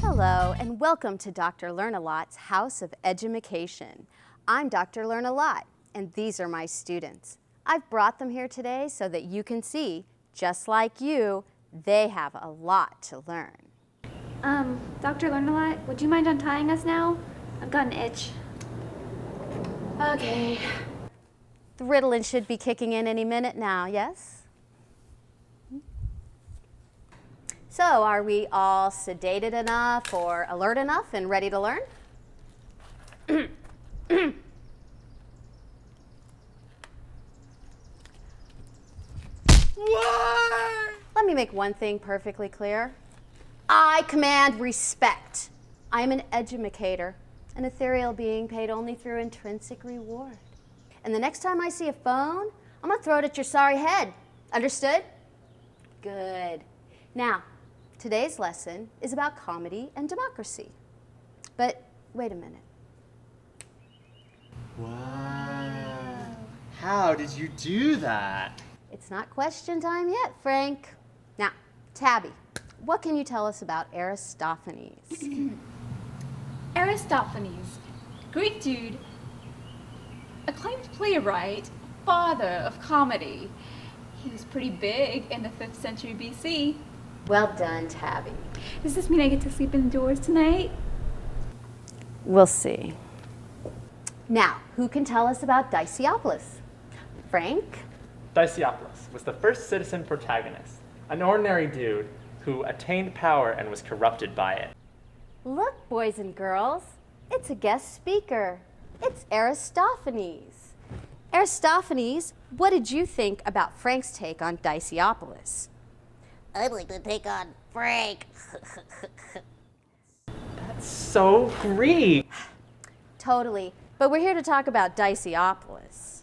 Hello, and welcome to Dr. Lerna Lott's House of Edumacation. I'm Dr. Lerna Lott, and these are my students. I've brought them here today so that you can see, just like you, they have a lot to learn. Dr. Lerna Lott, would you mind untying us now? I've got an itch. Okay. The Ritalin should be kicking in any minute now, yes? So, are we all sedated enough or alert enough and ready to learn? What? Let me make one thing perfectly clear. I command respect. I am an edumacator, an ethereal being paid only through intrinsic reward. And the next time I see a phone, I'm gonna throw it at your sorry head. Understood? Good. Now, today's lesson is about comedy and democracy. But wait a minute. Wow. How did you do that? It's not question time yet, Frank. Now, Tabby, what can you tell us about Aristophanes? Aristophanes, Greek dude, acclaimed playwright, father of comedy. He was pretty big in the 5th century BC. Well done, Tabby. Does this mean I get to sleep indoors tonight? We'll see. Now, who can tell us about Diceopolis? Frank? Diceopolis was the first citizen protagonist, an ordinary dude who attained power and was corrupted by it. Look, boys and girls, it's a guest speaker. It's Aristophanes. Aristophanes, what did you think about Frank's take on Diceopolis? I'd like to take on Frank. That's so Greek. Totally, but we're here to talk about Diceopolis.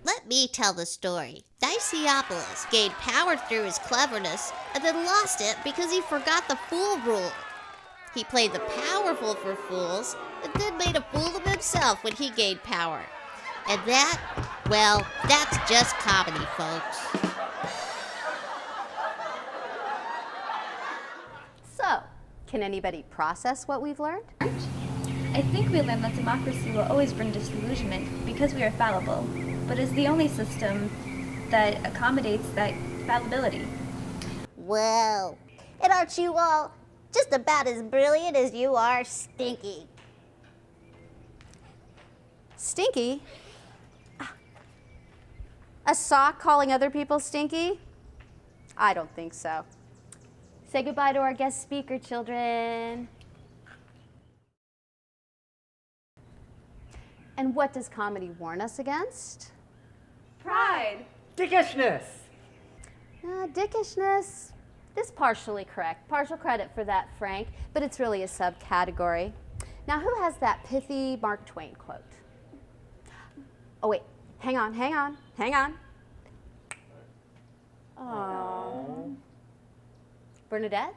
Let me tell the story. Diceopolis gained power through his cleverness and then lost it because he forgot the fool rule. He played the powerful for fools and then made a fool of himself when he gained power. And that, well, that's just comedy, folks. So, can anybody process what we've learned? I think we learned that democracy will always bring disillusionment because we are fallible, but is the only system that accommodates that fallibility. Well, and aren't you all just about as brilliant as you are stinky? Stinky? A sock calling other people stinky? I don't think so. Say goodbye to our guest speaker, children. And what does comedy warn us against? Pride. Dickishness. Dickishness is partially correct. Partial credit for that, Frank, but it's really a subcategory. Now, who has that pithy Mark Twain quote? Oh, wait. Hang on. Oh. Bernadette?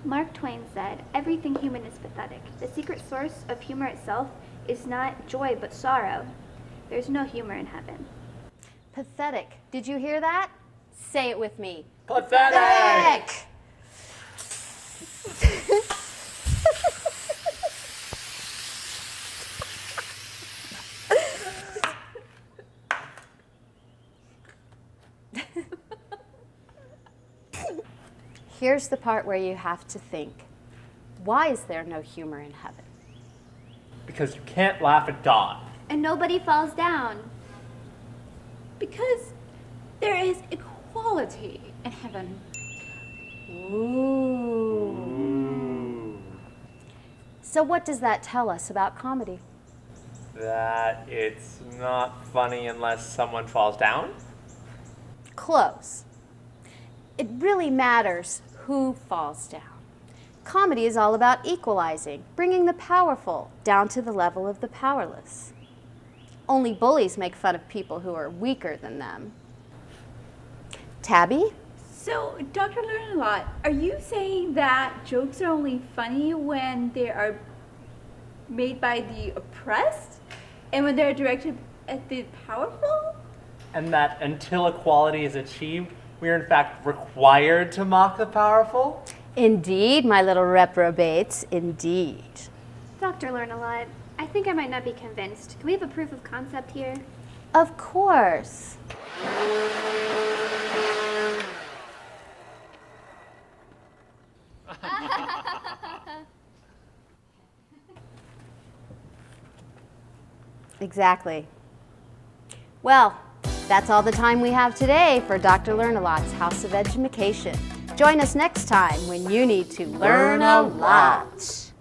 Mark Twain said, "Everything human is pathetic. The secret source of humor itself is not joy but sorrow. There's no humor in heaven." Pathetic. Did you hear that? Say it with me. Pathetic! Here's the part where you have to think. Why is there no humor in heaven? Because you can't laugh at God. And nobody falls down. Because there is equality in heaven. Ooh. So what does that tell us about comedy? That it's not funny unless someone falls down? Close. It really matters who falls down. Comedy is all about equalizing, bringing the powerful down to the level of the powerless. Only bullies make fun of people who are weaker than them. Tabby? So, Dr. Lerna Lott, are you saying that jokes are only funny when they are made by the oppressed and when they're directed at the powerful? And that until equality is achieved, We are in fact required to mock the powerful? Indeed, my little reprobates, indeed. Dr. Lerna, I think I might not be convinced. Can we have a proof of concept here? Of course. Exactly. Well, that's all the time we have today for Dr. Learn-A-Lot's House of Edumacation. Join us next time when you need to learn a lot.